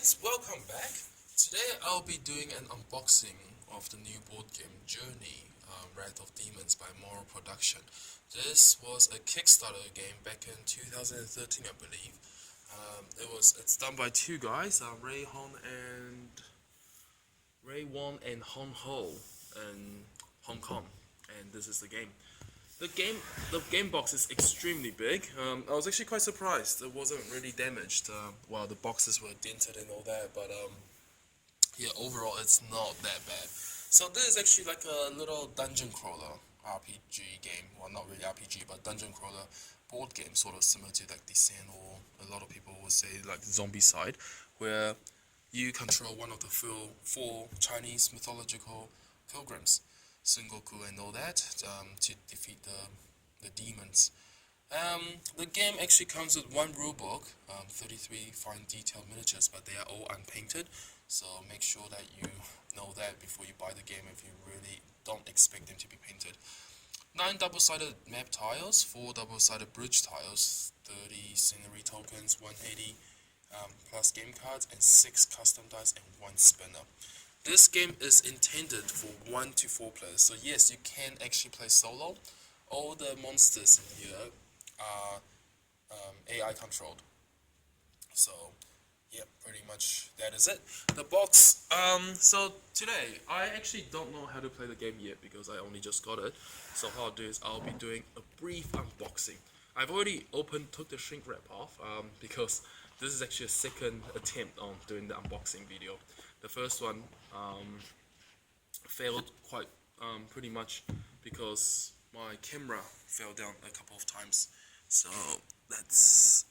guys, welcome back. Today I'll be doing an unboxing of the new board game Journey, Wrath of Demons by Moral Production. This was a Kickstarter game back in 2013, I believe. It's done by two guys, Ray Won and Hong Ho in Hong Kong, and this is the game. The game box is extremely big. I was actually quite surprised. It wasn't really damaged. Well, the boxes were dented and all that, but yeah, overall it's not that bad. So this is actually like a little dungeon crawler RPG game. Well, not really RPG, but dungeon crawler board game, sort of similar to like Descent, or a lot of people would say like Zombicide, where you control one of the four Chinese mythological pilgrims, Sun Goku and all that, to defeat the demons. The game actually comes with one rulebook, 33 fine detailed miniatures, but they are all unpainted, so make sure that you know that before you buy the game if you really don't expect them to be painted. 9 double-sided map tiles, 4 double-sided bridge tiles, 30 scenery tokens, 180 plus game cards, and 6 custom dice and 1 spinner. This game is intended for 1 to 4 players, so yes, you can actually play solo. All the monsters in here are AI controlled. So, yeah, pretty much that is it. The box, so today, I actually don't know how to play the game yet because I only just got it. So how I'll do is I'll be doing a brief unboxing. I've already took the shrink wrap off, because this is actually a second attempt on doing the unboxing video. The first one failed quite pretty much because my camera fell down a couple of times. So let's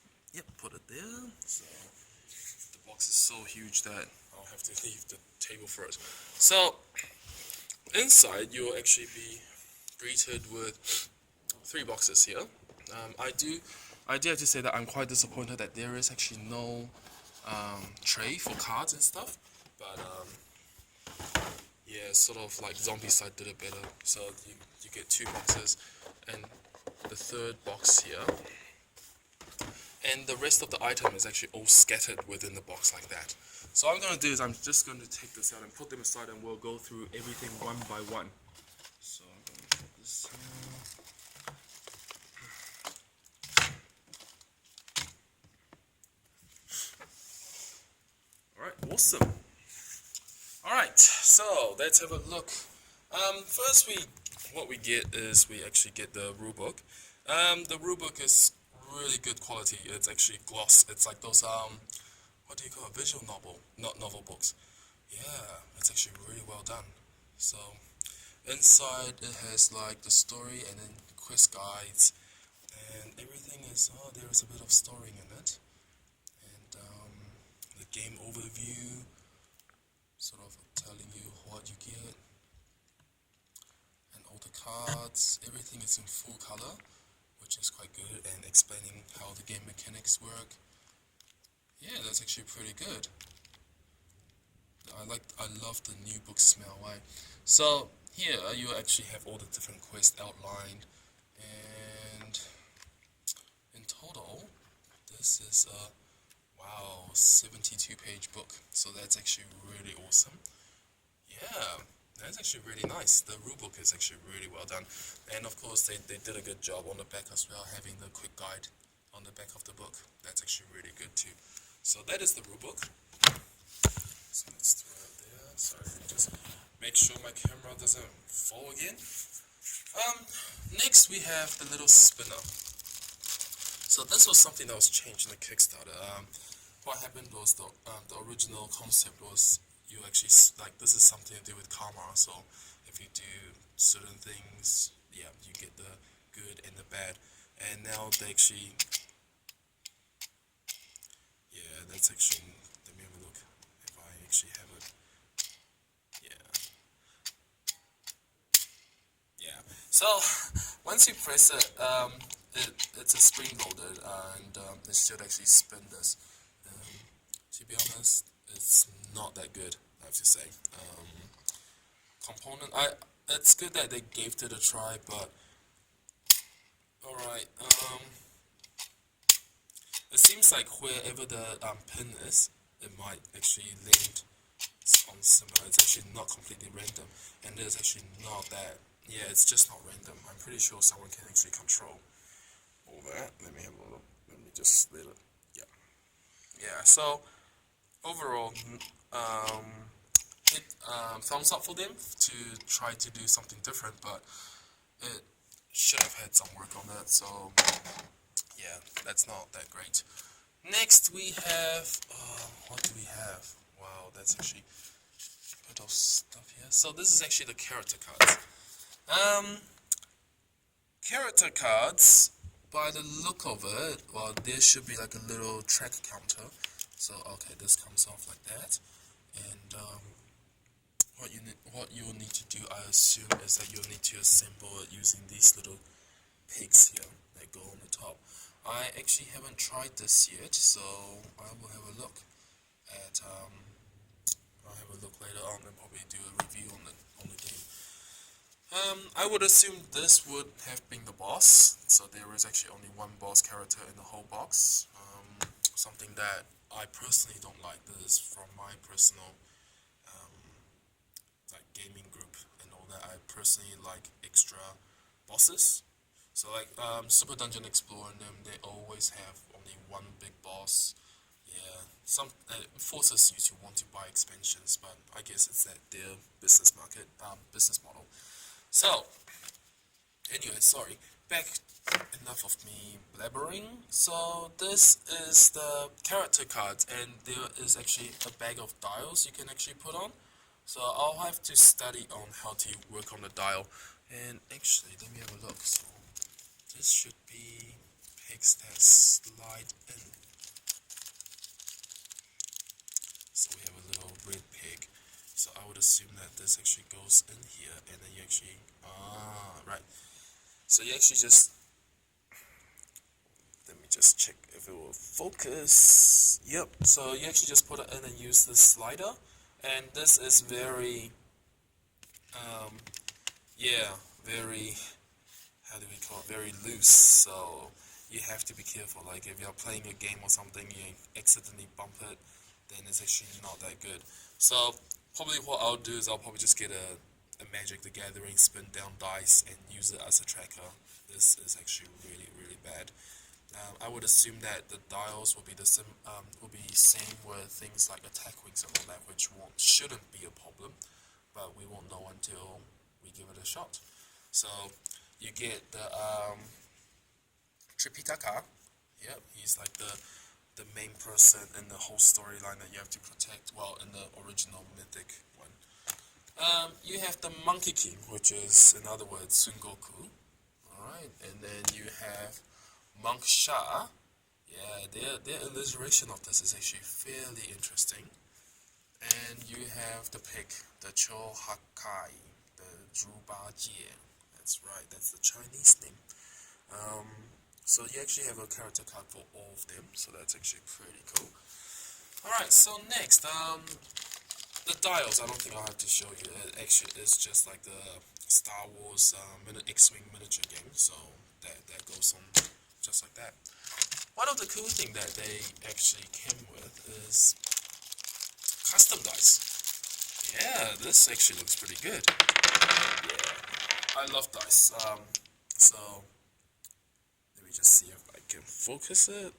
put it there. So the box is so huge that I'll have to leave the table first. So inside you'll actually be greeted with 3 boxes here. I do have to say that I'm quite disappointed that there is actually no tray for cards and stuff. But yeah, sort of like Zombicide did it better. So you get 2 boxes and the third box here, and the rest of the item is actually all scattered within the box like that. So what I'm going to do is I'm just going to take this out and put them aside, and we'll go through everything one by one. So I'm going to put this here. Alright, awesome. Alright, so let's have a look. First what we get is we actually get the rulebook. The rulebook is really good quality. It's actually gloss. It's like those what do you call it? Visual novel, not novel books. Yeah, it's actually really well done. So inside it has like the story and then quest guides, and everything is there is a bit of story in it, and the game overview, sort of telling you what you get, and all the cards, everything is in full color, which is quite good, and explaining how the game mechanics work. Yeah, that's actually pretty good. I love the new book smell, right? So here you actually have all the different quests outlined, and in total this is a 72-page book, so that's actually really awesome. Yeah, that's actually really nice. The rulebook is actually really well done, and of course they did a good job on the back as well, having the quick guide on the back of the book. That's actually really good too. So that is the rulebook. So let's throw it there. Sorry, just make sure my camera doesn't fall again. Next we have the little spinner. So this was something that was changed in the Kickstarter. What happened was the original concept was you actually, like, this is something to do with karma, so if you do certain things, yeah, you get the good and the bad. And now they actually, yeah, that's actually, let me have a look if I actually have it. Yeah, so once you press it, it's a spring loaded, and it should actually spin this. To be honest, it's not that good, I have to say. It's good that they gave it a try, but alright. It seems like wherever the pin is, it might actually land on similar. It's actually not completely random, and there's actually not that. Yeah, it's just not random. I'm pretty sure someone can actually control all that. Let me have a look. Let me just let it. Yeah, yeah. So overall, hit thumbs up for them to try to do something different, but it should have had some work on that. So yeah, that's not that great. Next we have what do we have? Wow, that's actually a bit of stuff here. So this is actually the character cards. Character cards, by the look of it, well, there should be like a little track counter. So okay, this comes off like that, and what you'll need to do, I assume, is that you'll need to assemble it using these little pigs here that go on the top. I actually haven't tried this yet, so I will have a look at I'll have a look later on and probably do a review on the game. I would assume this would have been the boss, so there is actually only one boss character in the whole box. Something that I personally don't like. This is from my personal like gaming group and all that. I personally like extra bosses. So like Super Dungeon Explorer and them, they always have only one big boss. Yeah, it forces you to want to buy expansions, but I guess it's that their business model. So, anyway, sorry. Back, enough of me blabbering. So this is the character cards, and there is actually a bag of dials you can actually put on. So I'll have to study on how to work on the dial. And actually, let me have a look. So this should be pigs that slide in. So we have a little red pig. So I would assume that this actually goes in here, and then you actually, right. So you actually just, let me just check if it will focus. Yep, so you actually just put it in and use this slider, and this is very, yeah, very, how do we call it, very loose, so you have to be careful. Like if you're playing a game or something, you accidentally bump it, then it's actually not that good. So probably what I'll do is I'll probably just get a Magic the Gathering spin down dice and use it as a tracker. This is actually really, really bad. I would assume that the dials will be the same with things like attack wings and all that, which shouldn't be a problem, but we won't know until we give it a shot. So you get the Tripitaka. Yep, he's like the main person in the whole storyline that you have to protect. Well, in the original mythic one. You have the Monkey King, which is, in other words, Sun Goku. Alright, and then you have Monk Sha. Yeah, their alliteration of this is actually fairly interesting. And you have the pig, the Cho Hakai, the Zhu Ba Jie. That's right, that's the Chinese name. So you actually have a character card for all of them, so that's actually pretty cool. Alright, so next, the dials, I don't think I'll have to show you. It actually is just like the Star Wars X-Wing miniature game, so that goes on just like that. One of the cool things that they actually came with is custom dice. Yeah, this actually looks pretty good. Yeah, I love dice. So let me just see if I can focus it.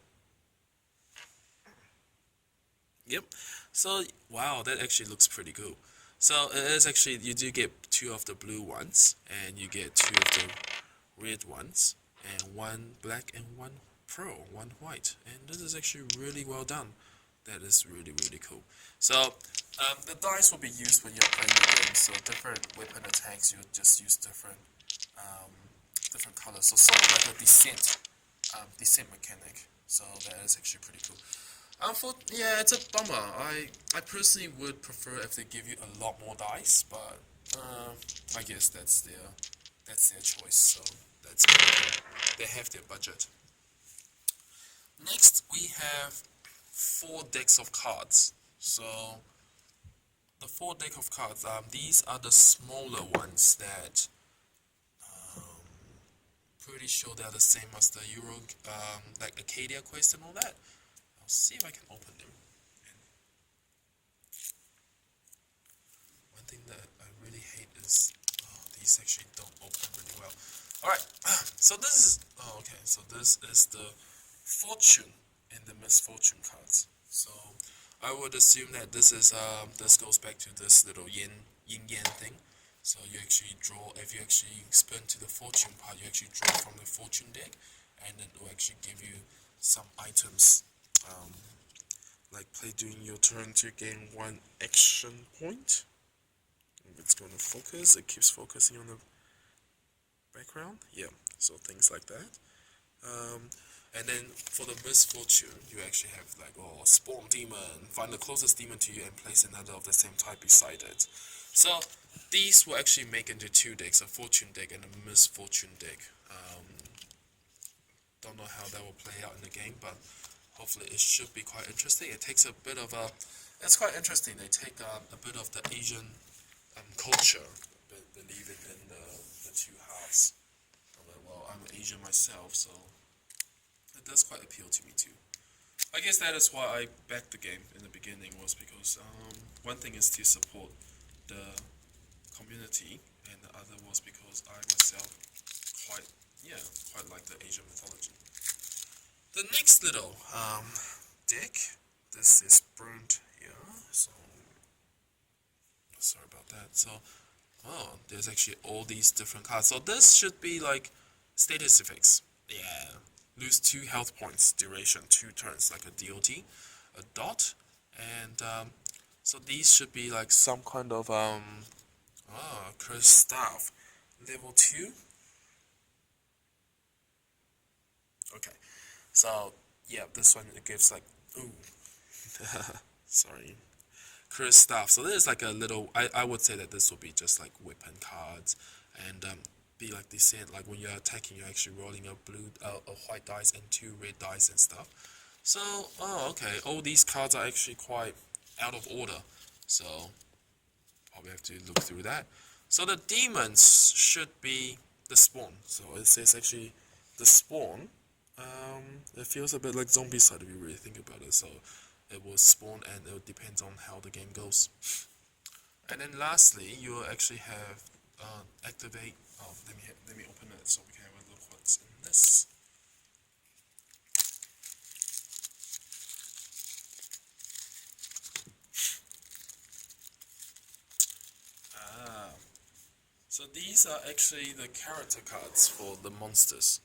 Yep. So wow, that actually looks pretty cool. So it is actually, you do get 2 of the blue ones, and you get 2 of the red ones, and 1 black and 1 pearl, 1 white. And this is actually really well done. That is really, really cool. So the dice will be used when you're playing the game. So different weapon attacks, you just use different colors. So sort of like a descent mechanic. So that is actually pretty cool. Yeah, it's a bummer. I personally would prefer if they give you a lot more dice, but I guess that's their choice. So that's okay. They have their budget. Next, we have 4 decks of cards. So the 4 deck of cards, these are the smaller ones that pretty sure they're the same as the Euro, like Acadia Quest and all that. I'll see if I can open them. these actually don't open really well. Alright, so this is, okay, so this is the fortune and the misfortune cards. So I would assume that this goes back to this little yin yang thing. So you actually draw, if you actually spin to the fortune part, you actually draw from the fortune deck, and then it will actually give you some items. Like play during your turn to gain 1 action point. If it's going to focus, it keeps focusing on the background. Yeah, so things like that. And then for the misfortune, you actually have like, spawn demon, find the closest demon to you and place another of the same type beside it. So these will actually make into 2 decks, a fortune deck and a misfortune deck. Don't know how that will play out in the game, but hopefully it should be quite interesting. It takes a bit of it's quite interesting. They take a bit of the Asian culture, believing in the 2 halves. Well, I'm Asian myself, so it does quite appeal to me too. I guess that is why I backed the game in the beginning, was because one thing is to support the community, and the other was because I myself quite like the Asian mythology. The next little deck, this is burnt here, so sorry about that. So, there's actually all these different cards. So this should be like status effects. Yeah, lose 2 health points, duration 2 turns, like a DOT, a dot, and so these should be like some kind of cursed staff, level 2. Okay, so yeah, this one it gives like, ooh, sorry, cursed staff. So there's like a little, I would say that this will be just like weapon cards, and be like they said, like when you're attacking, you're actually rolling a white dice and 2 red dice and stuff. So, okay, all these cards are actually quite out of order, so probably have to look through that. So the demons should be the spawn. So it says actually the spawn. It feels a bit like Zombicide if you really think about it. So it will spawn, and it depends on how the game goes. And then lastly, you will actually have activate. Oh, let me open it so we can have a look what's in this. So these are actually the character cards for the monsters.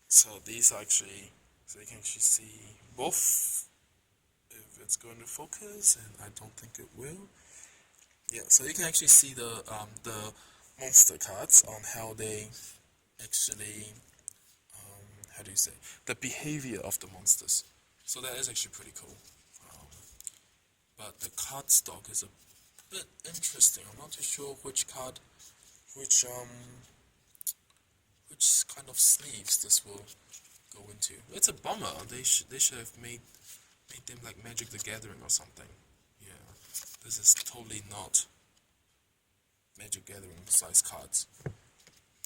So these are actually, so you can actually see both, if it's going to focus, and I don't think it will. Yeah, so you can actually see the monster cards on how they actually, how do you say, the behavior of the monsters. So that is actually pretty cool. But the card stock is a bit interesting. I'm not too sure which card, which kind of sleeves this will go into. It's a bummer. They should have made them like Magic the Gathering or something. Yeah, this is totally not Magic Gathering size cards.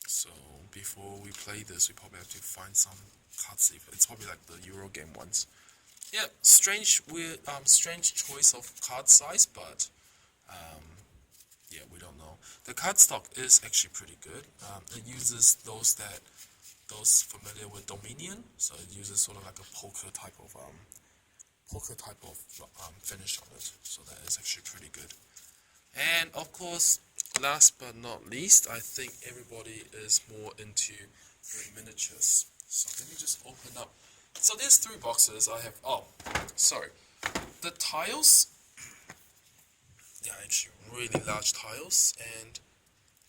So before we play this, we probably have to find some card sleeve. It's probably like the Eurogame ones. Yeah, strange choice of card size, but yeah, we don't know. The card stock is actually pretty good. It uses those familiar with Dominion, so it uses sort of like a poker type of finish on it. So that is actually pretty good. And of course, last but not least, I think everybody is more into the miniatures. So let me just open up. So there's 3 boxes. I have. Oh, sorry. The tiles. Yeah, actually really large tiles, and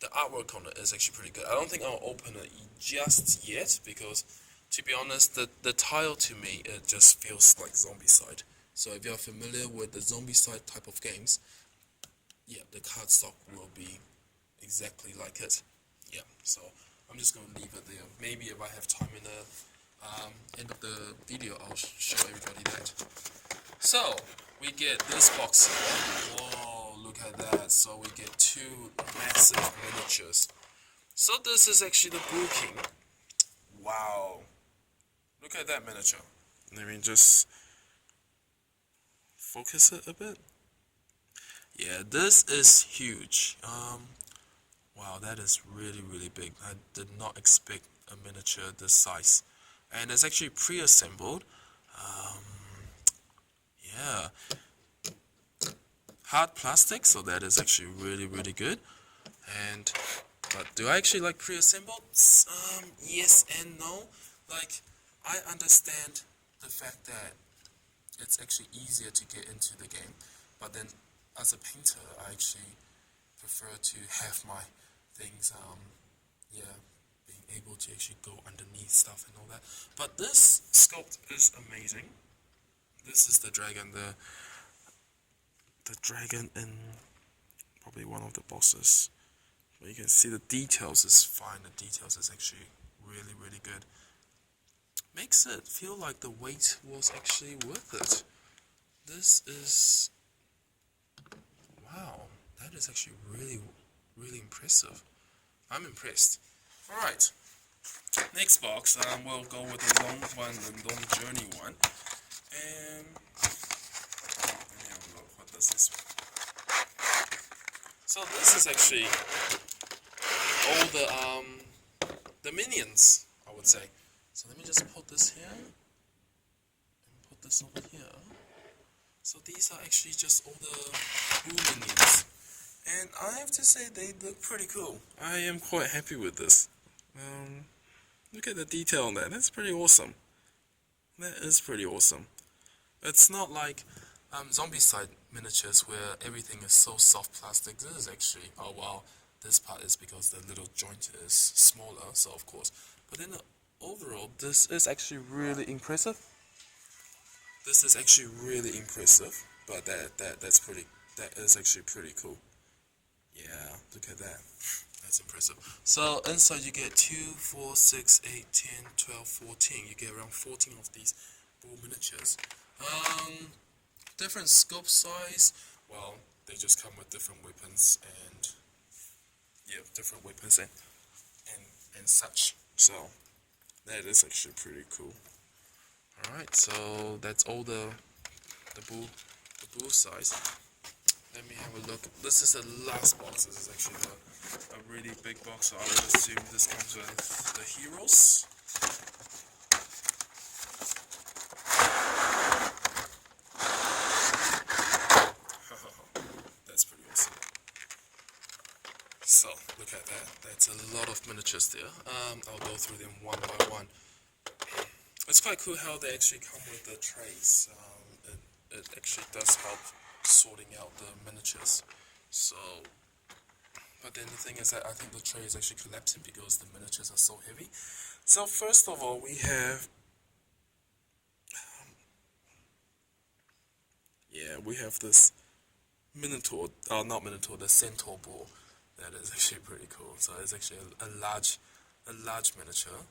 the artwork on it is actually pretty good. I don't think I'll open it just yet, because to be honest, the tile to me, it just feels like Zombicide. So if you're familiar with the Zombicide type of games, yeah, the cardstock will be exactly like it. Yeah, so I'm just going to leave it there. Maybe if I have time in the end of the video, I'll show everybody that. So we get this box here. Whoa, look at that. So we get 2 massive miniatures. So this is actually the Blue King. Wow. Look at that miniature. Let me just focus it a bit. Yeah, this is huge. Wow, that is really big. I did not expect a miniature this size. And it's actually pre-assembled. Um, yeah, hard plastic, so that is actually really good. And but do I actually like pre-assembled? Yes and no. Like, I understand the fact that it's actually easier to get into the game, but then as a painter, I actually prefer to have my things, yeah, being able to actually go underneath stuff and all that. But this sculpt is amazing. This is the dragon, the dragon in probably one of the bosses. But you can see the details is fine. The details is actually really good. Makes it feel like the wait was actually worth it. This is, wow, that is actually really impressive. I'm impressed. Alright, next box, we'll go with the long one, the long journey one. And let me have a look, what does this one? So this is actually all the minions, I would say. So let me just put this here, and put this over here. So these are actually just all the blue minions. And I have to say they look pretty cool. I am quite happy with this. Look at the detail on that. That's pretty awesome. That is pretty awesome. It's not like zombie side miniatures where everything is so soft plastic. This is actually, oh wow, this part is because the little joint is smaller, so of course. But then overall, this is actually really impressive. This is actually really impressive. But that is actually pretty cool. Yeah, look at that. That's impressive. So inside you get 2, 4, 6, 8, 10, 12, 14. You get around 14 of these bull miniatures. Different scope size. Well, they just come with different weapons and yeah, different weapons and such. So that is actually pretty cool. Alright, so that's all the bull size. Let me have a look. This is the last box. This is actually a really big box, so I would assume this comes with the heroes. That's pretty awesome. So, look at that. That's a lot of miniatures there. I'll go through them one by one. It's quite cool how they actually come with the trays. It actually does help sorting out the miniatures. So, but then the thing is that I think the tray is actually collapsing because the miniatures are so heavy. So first of all, we have, we have this Minotaur, not Minotaur, the Centaur bull. That is actually pretty cool. So it's actually a large miniature.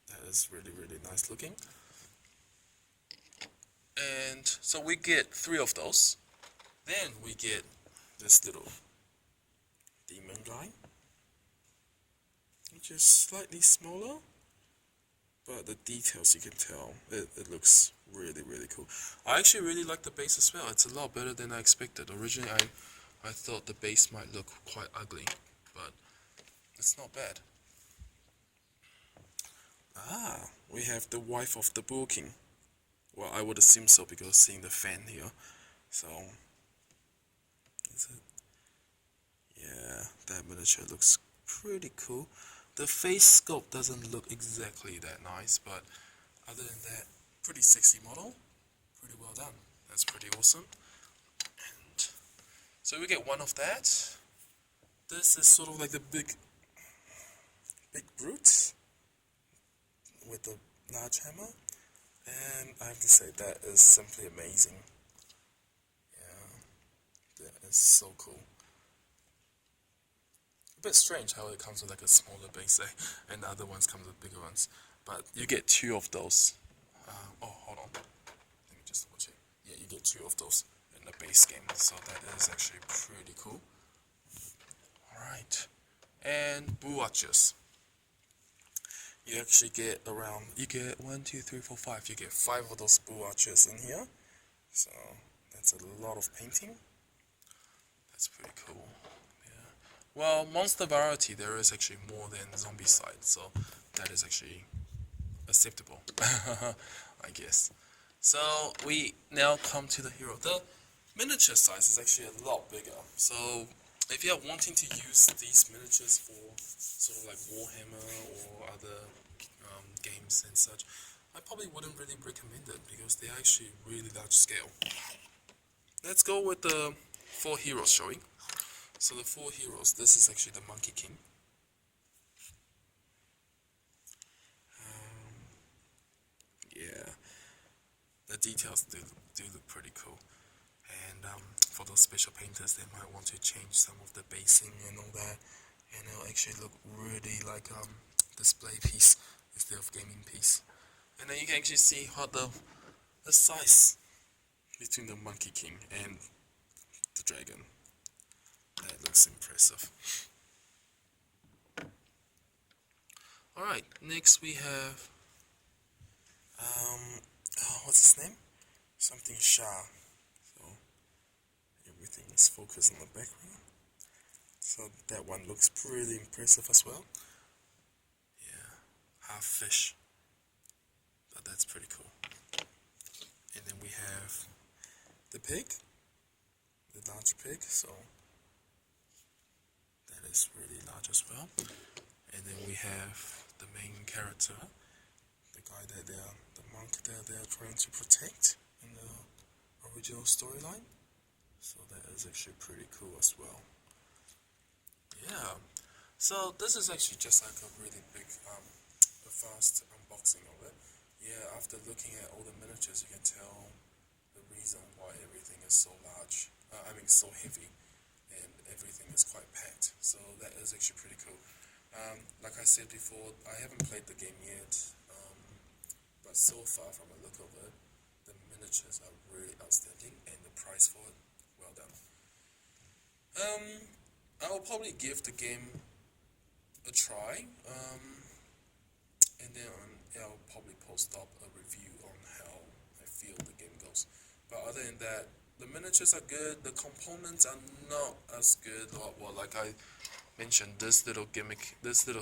That is really nice looking. And so we get 3 of those. Then we get this little demon guy, which is slightly smaller, but the details, you can tell, it looks really cool. I actually really like the base as well. It's a lot better than I expected. Originally I thought the base might look quite ugly, but it's not bad. We have the wife of the Bull King. Well, I would assume so because seeing the fan here. So, is it? Yeah, that miniature looks pretty cool. The face sculpt doesn't look exactly that nice, but other than that, pretty sexy model. Pretty well done. That's pretty awesome. And so we get 1 of that. This is sort of like the big brute with the large hammer. And I have to say, that is simply amazing. Yeah, that is so cool. A bit strange how it comes with like a smaller base, and the other ones come with bigger ones. But you get 2 of those. Oh, hold on. Let me just double check. Yeah, you get 2 of those in the base game. So that is actually pretty cool. Alright. And Bull Archers. You actually get around, you get 1, 2, 3, 4, 5. You get 5 of those Bull Archers in here. So that's a lot of painting. That's pretty cool. Yeah. Well, monster variety there is actually more than zombie side, so that is actually acceptable, I guess. So we now come to the hero. The miniature size is actually a lot bigger. So if you're wanting to use these miniatures for sort of like Warhammer or other games and such, I probably wouldn't really recommend it because they're actually really large scale. Let's go with the 4 heroes showing. So the 4 heroes, this is actually the Monkey King. Yeah, the details do look pretty cool. And for those special painters, they might want to change some of the basing and all that, and it'll actually look really like display piece instead of gaming piece. And then you can actually see how the size between the Monkey King and the dragon. That looks impressive. Alright, next we have what's his name? Something Shah. So everything is focused on the background. So that one looks pretty impressive as well. Yeah, half fish. But that's pretty cool. And then we have the pig, the large pig, so that is really large as well. And then we have the main character, the guy that the monk that they're trying to protect in the original storyline. So that is actually pretty cool as well. Yeah. So this is actually just like a really big, a fast unboxing of it. Yeah, after looking at all the miniatures, you can tell the reason why everything is so large. So heavy, and everything is quite packed. So that is actually pretty cool. Like I said before, I haven't played the game yet, but so far from the look of it, the miniatures are really outstanding, and the price for it, well done. I'll probably give the game a try, and then I'll probably post up a review on how I feel the game goes. But other than that, the miniatures are good, the components are not as good. Well, like I mentioned, this little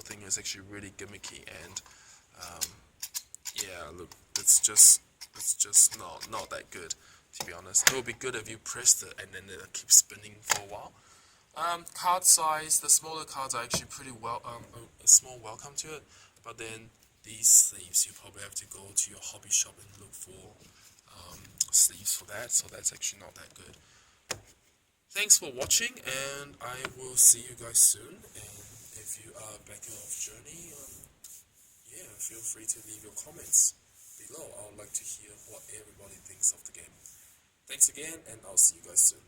thing is actually really gimmicky, and yeah, look, it's just not that good, to be honest. It would be good if you pressed it and then it keeps spinning for a while. Card size, the smaller cards are actually pretty well, a small welcome to it, but then these sleeves, you probably have to go to your hobby shop and look for sleeves for that, so that's actually not that good. Thanks for watching, and I will see you guys soon. And if you are back off journey, yeah, feel free to leave your comments below. I would like to hear what everybody thinks of the game. Thanks again, and I'll see you guys soon.